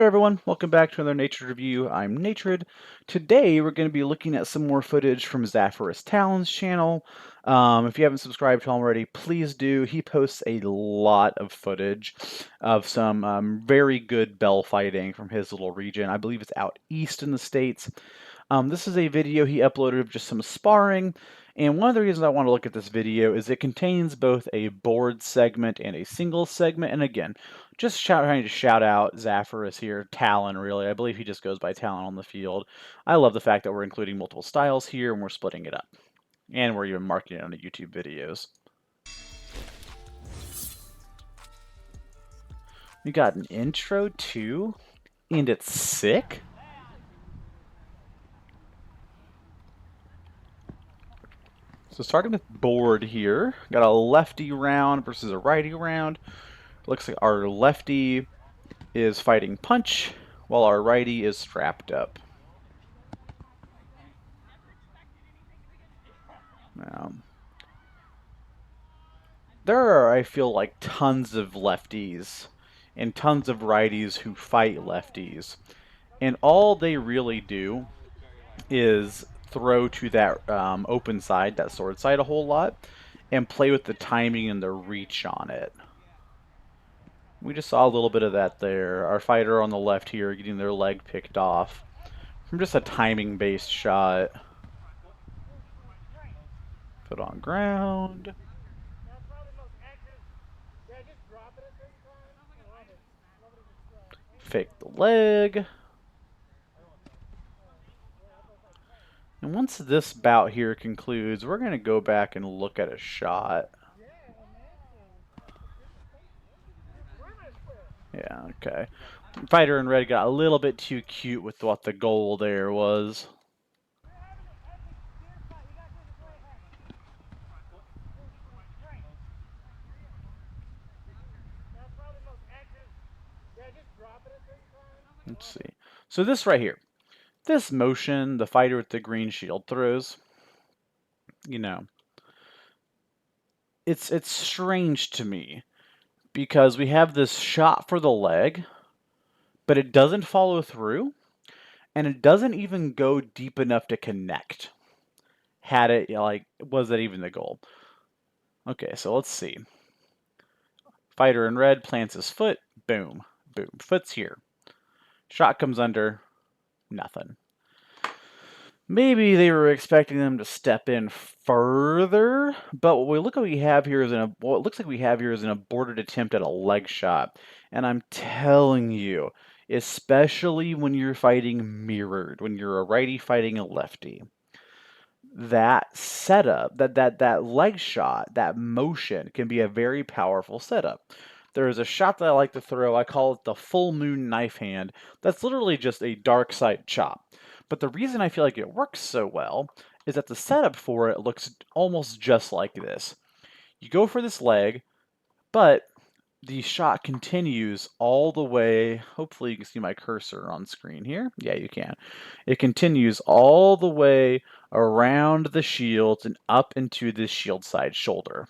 Hey everyone, welcome back to another Natred Review. I'm Natred. Today we're going to be looking at some more footage from Zaphyrous Talon's channel. If you haven't subscribed to him already, please do. He posts a lot of footage of some very good BEL fighting from his little region. I believe it's out east in the States. This is a video he uploaded of just some sparring, and one of the reasons I want to look at this video is it contains both a board segment and a single segment, and again, just trying to shout out Zaphyrous here, Talon really, I believe he just goes by Talon on the field. I love the fact that we're including multiple styles here and we're splitting it up, and we're even marking it on the YouTube videos. We got an intro too, and it's sick. So starting with board here, got a lefty round versus a righty round. Looks like our lefty is fighting punch, while our righty is strapped up. Now, there are, I feel like, tons of lefties and tons of righties who fight lefties, and all they really do is throw to that open side, that sword side, a whole lot, and play with the timing and the reach on it. We just saw a little bit of that there. Our fighter on the left here getting their leg picked off from just a timing-based shot. Put on ground. Fake the leg. And once this bout here concludes, we're going to go back and look at a shot. Yeah, okay. Fighter in red got a little bit too cute with what the goal there was. Let's see. So this right here, this motion, the fighter with the green shield throws, you know, it's strange to me because we have this shot for the leg, but it doesn't follow through, and it doesn't even go deep enough to connect. Had it, like, was that even the goal? Okay, so let's see. Fighter in red plants his foot, boom, boom, foot's here. Shot comes under, nothing. Maybe they were expecting them to step in further, but what we have here is what it looks like we have here is an aborted attempt at a leg shot. And I'm telling you, especially when you're fighting mirrored, when you're a righty fighting a lefty, that setup, that leg shot, that motion can be a very powerful setup. There is a shot that I like to throw. I call it the full moon knife hand. That's literally just a dark side chop. But the reason I feel like it works so well is that the setup for it looks almost just like this. You go for this leg, but the shot continues all the way. Hopefully you can see my cursor on screen here. Yeah, you can. It continues all the way around the shield and up into the shield side shoulder.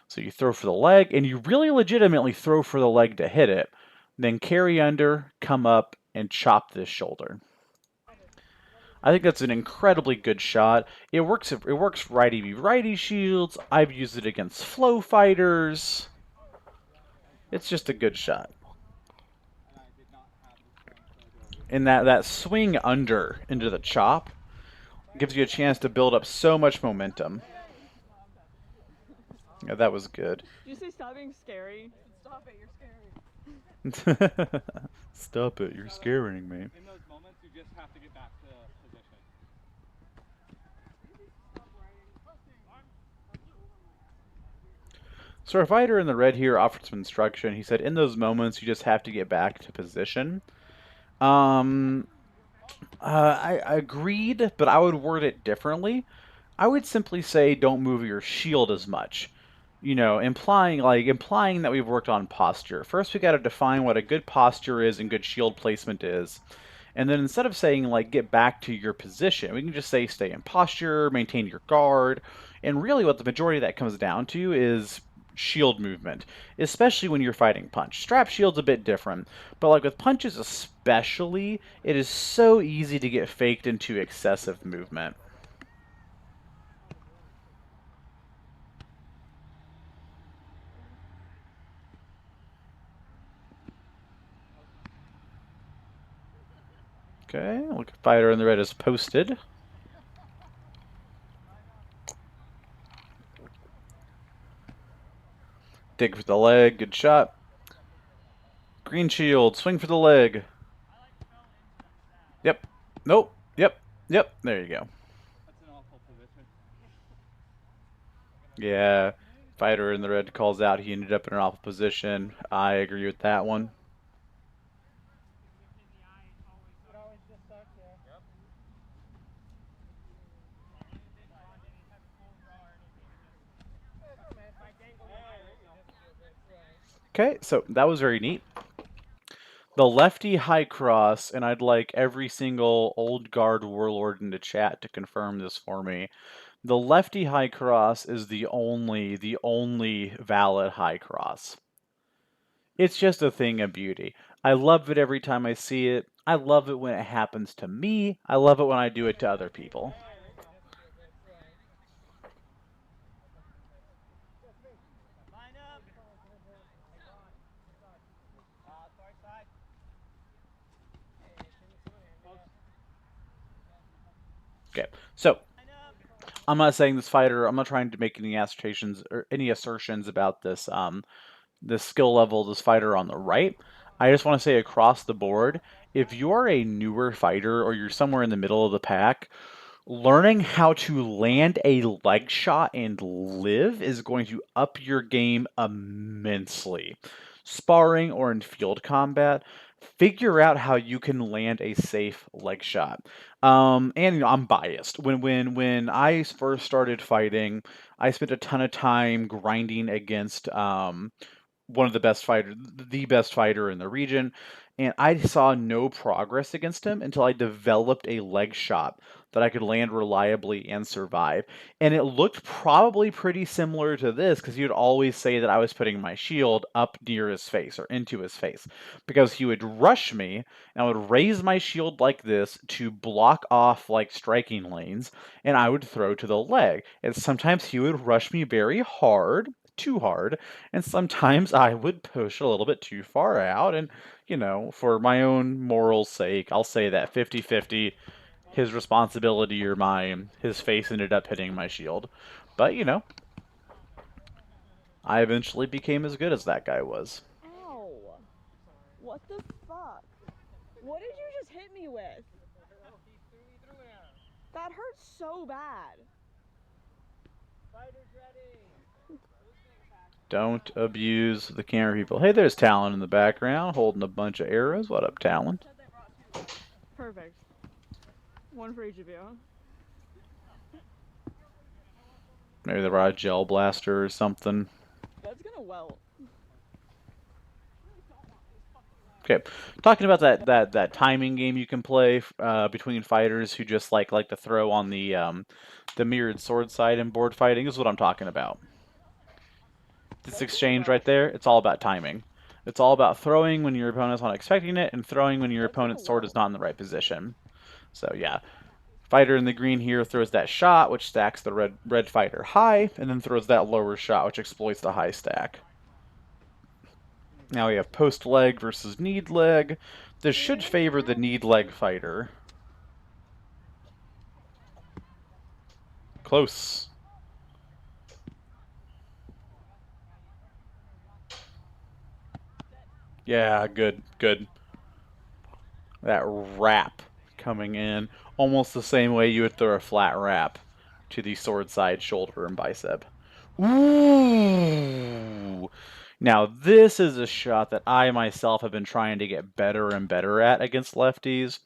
So you throw for the leg, and you really legitimately throw for the leg to hit it, then carry under, come up, and chop this shoulder. I think that's an incredibly good shot. It works righty v righty shields. I've used it against flow fighters. It's just a good shot. And that swing under into the chop gives you a chance to build up so much momentum. Yeah, that was good. Did you say stop being scary? Stop it, you're scary. Stop it, you're scaring me. In those moments, you just have to get back to position. So our fighter in the red here offered some instruction. He said, in those moments, you just have to get back to position. I agreed, but I would word it differently. I would simply say don't move your shield as much. You know, implying that we've worked on posture. First, we got to define what a good posture is and good shield placement is. And then instead of saying, like, get back to your position, we can just say stay in posture, maintain your guard. And really what the majority of that comes down to is shield movement, especially when you're fighting punch. Strap shield's a bit different, but like with punches especially, it is so easy to get faked into excessive movement. Okay, look, fighter in the red is posted. Dig for the leg, good shot. Green shield, swing for the leg. Yep. Nope. Yep. Yep. There you go. That's an awful position. Yeah. Fighter in the red calls out he ended up in an awful position. I agree with that one. Okay, so that was very neat. The lefty high cross, and I'd like every single old guard warlord in the chat to confirm this for me. The lefty high cross is the only valid high cross. It's just a thing of beauty. I love it every time I see it. I love it when it happens to me. I love it when I do it to other people. Okay, so I'm not saying this fighter. I'm not trying to make any assertions or any assertions about this skill level, this fighter on the right. I just want to say across the board, if you're a newer fighter or you're somewhere in the middle of the pack, learning how to land a leg shot and live is going to up your game immensely. Sparring or in field combat, figure out how you can land a safe leg shot. And I'm biased. When I first started fighting, I spent a ton of time grinding against one of the best fighter in the region, and I saw no progress against him until I developed a leg shot that I could land reliably and survive. And it looked probably pretty similar to this because he would always say that I was putting my shield up near his face or into his face because he would rush me and I would raise my shield like this to block off like striking lanes and I would throw to the leg. And sometimes he would rush me very hard, too hard, and sometimes I would push a little bit too far out. And, for my own moral sake, I'll say that 50-50, his responsibility or mine, his face ended up hitting my shield. But, I eventually became as good as that guy was. Ow. What the fuck? What did you just hit me with? That hurts so bad. Don't abuse the camera people. Hey, there's Talon in the background holding a bunch of arrows. What up, Talon? Perfect. One for each of you. Maybe they brought a gel blaster or something. That's gonna welt. Okay, talking about that timing game you can play between fighters who just like to throw on the mirrored sword side in board fighting is what I'm talking about. This exchange right there, it's all about timing. It's all about throwing when your opponent's not expecting it and throwing when your opponent's sword is not in the right position. So yeah, fighter in the green here throws that shot, which stacks the red fighter high, and then throws that lower shot, which exploits the high stack. Now we have post leg versus need leg. This should favor the need leg fighter. Close. Yeah, good, good. That wrap coming in almost the same way you would throw a flat wrap to the sword side, shoulder, and bicep. Ooh! Now this is a shot that I myself have been trying to get better and better at against lefties.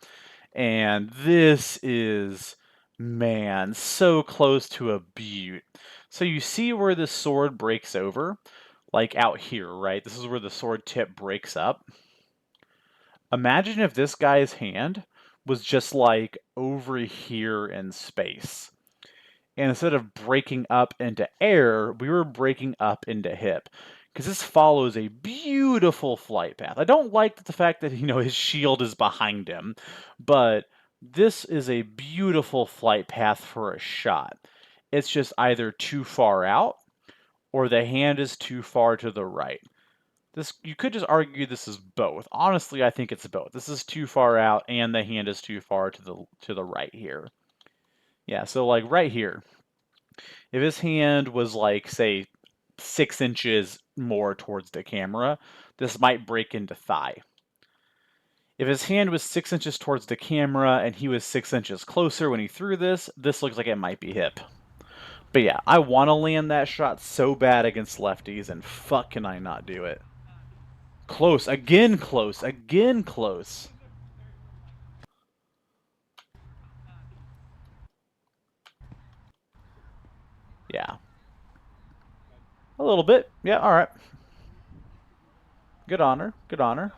And this is, man, so close to a beaut. So you see where the sword breaks over? Like out here, right? This is where the sword tip breaks up. Imagine if this guy's hand was just like over here in space. And instead of breaking up into air, we were breaking up into hip. Because this follows a beautiful flight path. I don't like the fact that, his shield is behind him, but this is a beautiful flight path for a shot. It's just either too far out or the hand is too far to the right. You could just argue this is both. Honestly, I think it's both. This is too far out and the hand is too far to the right here. Yeah, so like right here, if his hand was like, say, 6 inches more towards the camera, this might break into thigh. If his hand was 6 inches towards the camera and he was 6 inches closer when he threw this looks like it might be hip. But yeah, I want to land that shot so bad against lefties, and fuck can I not do it. Close, again close, again close. Yeah. A little bit. Yeah, alright. Good honor, good honor.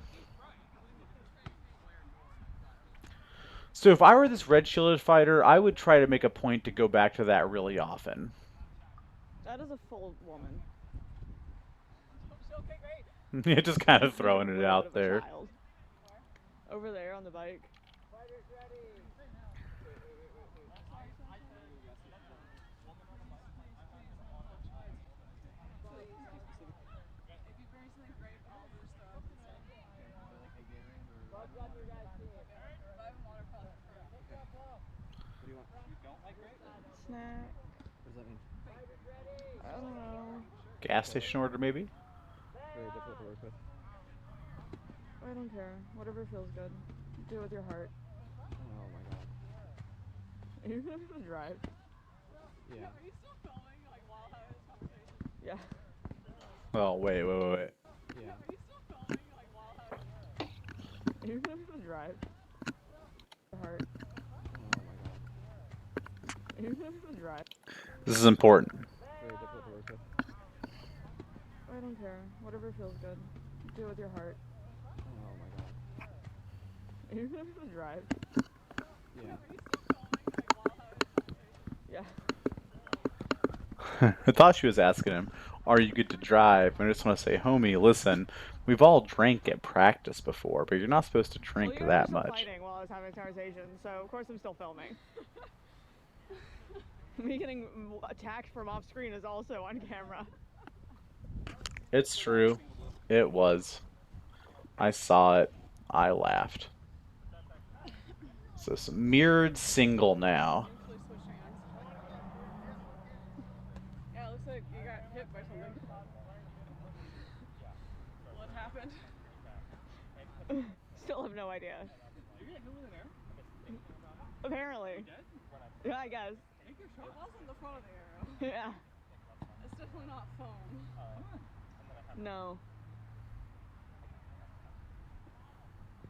So if I were this red shielded fighter, I would try to make a point to go back to that really often. That is a full woman. Yeah, just kind of throwing it out there. Over there on the bike. Snack. What does that mean? I don't know. Gas station order, maybe? Very difficult to work with. I don't care. Whatever feels good. Do it with your heart. Oh my god. Are you gonna drive? Yeah. Are you still filming like while having this conversation? Yeah. Oh, wait. Yeah. Are you still filming like while having Are you gonna drive? Your heart. Oh my god. Are you gonna drive? This is important. Very difficult to work with. I don't care. Whatever feels good. Do it with your heart. Oh my god. Are you gonna drive? Yeah. Are you still filming like while having this conversation? Yeah. I thought she was asking him, are you good to drive? And I just want to say, homie, listen, we've all drank at practice before, but you're not supposed to drink Well, you that guys were much. fighting while I was having a conversation, so of course I'm still filming. Me getting attacked from off screen is also on camera. It's true. It was. I saw it. I laughed. So some mirrored single now. Mutually switch hands. Yeah, it looks like you got hit by something. What happened? Still have no idea. You get hit with an arrow? Apparently. Yeah, I guess. Make your shot. It wasn't the front of the arrow. Yeah. It's definitely not foam. No.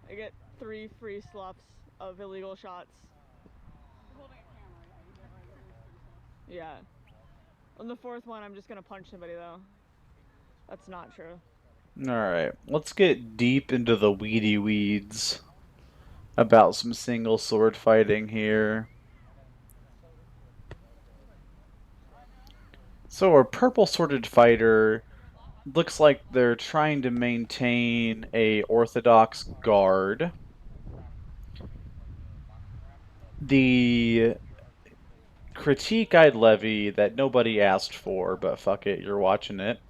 I get 3 free sloughs of illegal shots. You're holding a camera, yeah. You get like at least 3 shots. Yeah. On the 4th one, I'm just gonna punch somebody though. That's not true. Alright, let's get deep into the weedy weeds about some single sword fighting here. So our purple sworded fighter looks like they're trying to maintain a orthodox guard. The critique I'd levy that nobody asked for, but fuck it, you're watching it,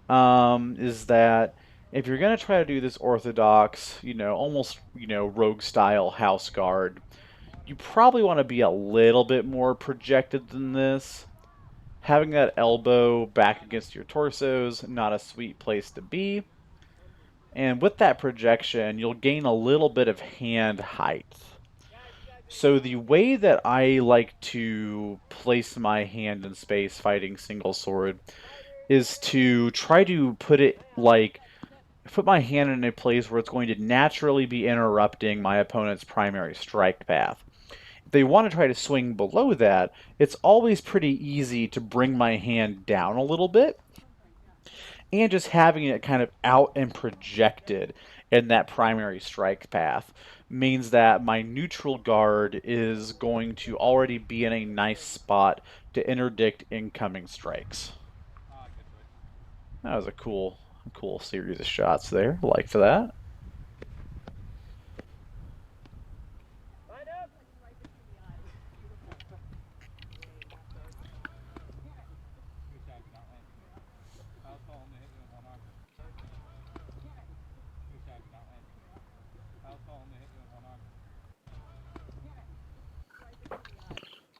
is that if you're going to try to do this orthodox, almost, rogue style house guard, you probably want to be a little bit more projected than this. Having that elbow back against your torso's not a sweet place to be. And with that projection, you'll gain a little bit of hand height. So the way that I like to place my hand in space fighting single sword is to try to put my hand in a place where it's going to naturally be interrupting my opponent's primary strike path. If they want to try to swing below that, it's always pretty easy to bring my hand down a little bit. And just having it kind of out and projected in that primary strike path means that my neutral guard is going to already be in a nice spot to interdict incoming strikes. That was a cool series of shots there. Liked that.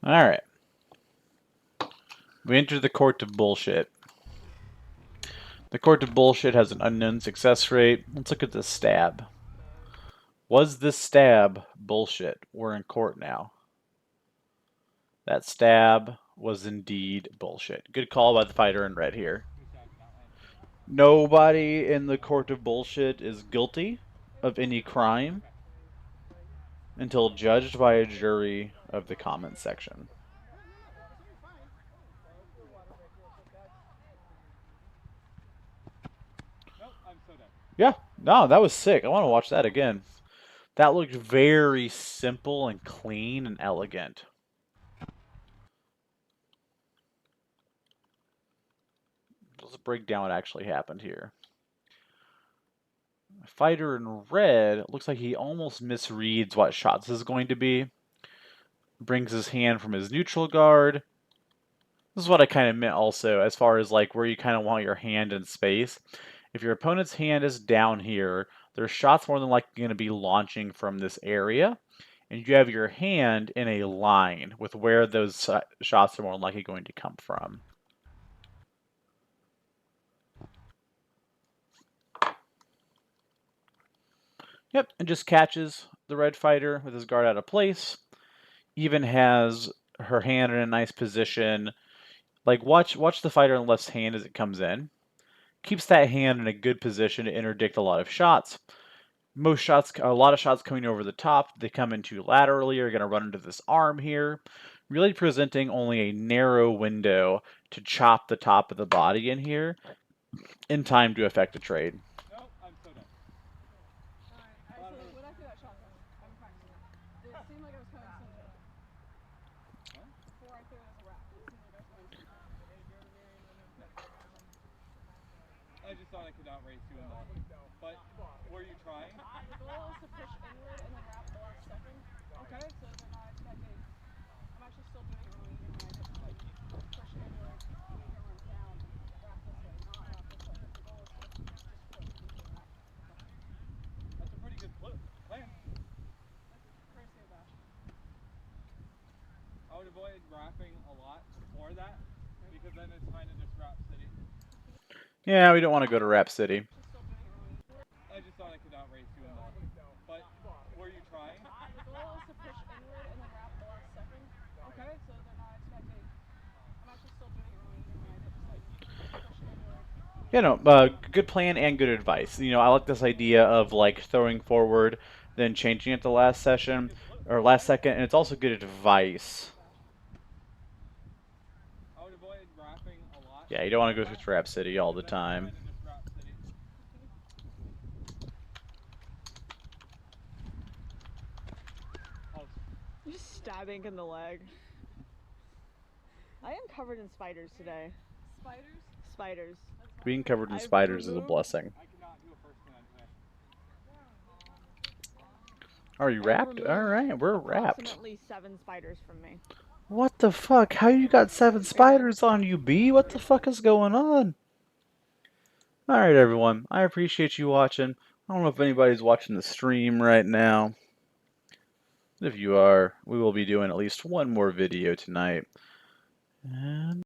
Alright. We enter the court of bullshit. The court of bullshit has an unknown success rate. Let's look at this stab. Was this stab bullshit? We're in court now. That stab was indeed bullshit. Good call by the fighter in red here. Nobody in the court of bullshit is guilty of any crime until judged by a jury of the comments section. Yeah, no, that was sick. I want to watch that again. That looked very simple and clean and elegant. Let's break down what actually happened here. Fighter in red looks like he almost misreads what shots this is going to be. Brings his hand from his neutral guard. This is what I kind of meant also, as far as like where you kind of want your hand in space. If your opponent's hand is down here, their shot's more than likely going to be launching from this area, and you have your hand in a line with where those shots are more likely going to come from. Yep, and just catches the red fighter with his guard out of place. Even has her hand in a nice position. Like, watch the fighter in left's hand as it comes in. Keeps that hand in a good position to interdict a lot of shots. A lot of shots coming over the top. They come in too laterally. Are going to run into this arm here. Really presenting only a narrow window to chop the top of the body in here in time to affect a trade. Nope, I'm so done. Actually, when I threw that shot, I'm practicing it. It seemed like I was coming center. Before I threw it as a wrap, it seemed like I was coming center. I just thought I could outrace you in that. But were you trying? The goal is to push inward and then wrap the last second. Okay. So they're not expecting. I'm actually still doing it wrong even when I hit the like push inward, make it run down, wrap this way, not wrap this way. The goal is to just push into the wrap. That's a pretty good plan. That's crazy about. I would avoid wrapping a lot before that because then it's kind of just wrap city. Yeah, we don't want to go to Rap City. I just thought I could outrace you in that. But were you trying? The goal is to push inward and then wrap the last second. Okay. So they're not expecting. I'm actually still doing it wrong even when I hit like push inward. You know, good plan and good advice. You know, I like this idea of like throwing forward, then changing it the last session or last second, and it's also good advice. I would avoid wrapping a lot. Yeah, you don't want to go to Rap City all the time. You're just stabbing in the leg. I am covered in spiders today. Spiders? Spiders. Being covered in spiders is a blessing. I cannot do a first command today. Are you wrapped? Alright, we're wrapped. Approximately 7 spiders from me. What the fuck? How you got 7 spiders on you, B? What the fuck is going on? Alright, everyone. I appreciate you watching. I don't know if anybody's watching the stream right now. If you are, we will be doing at least one more video tonight. And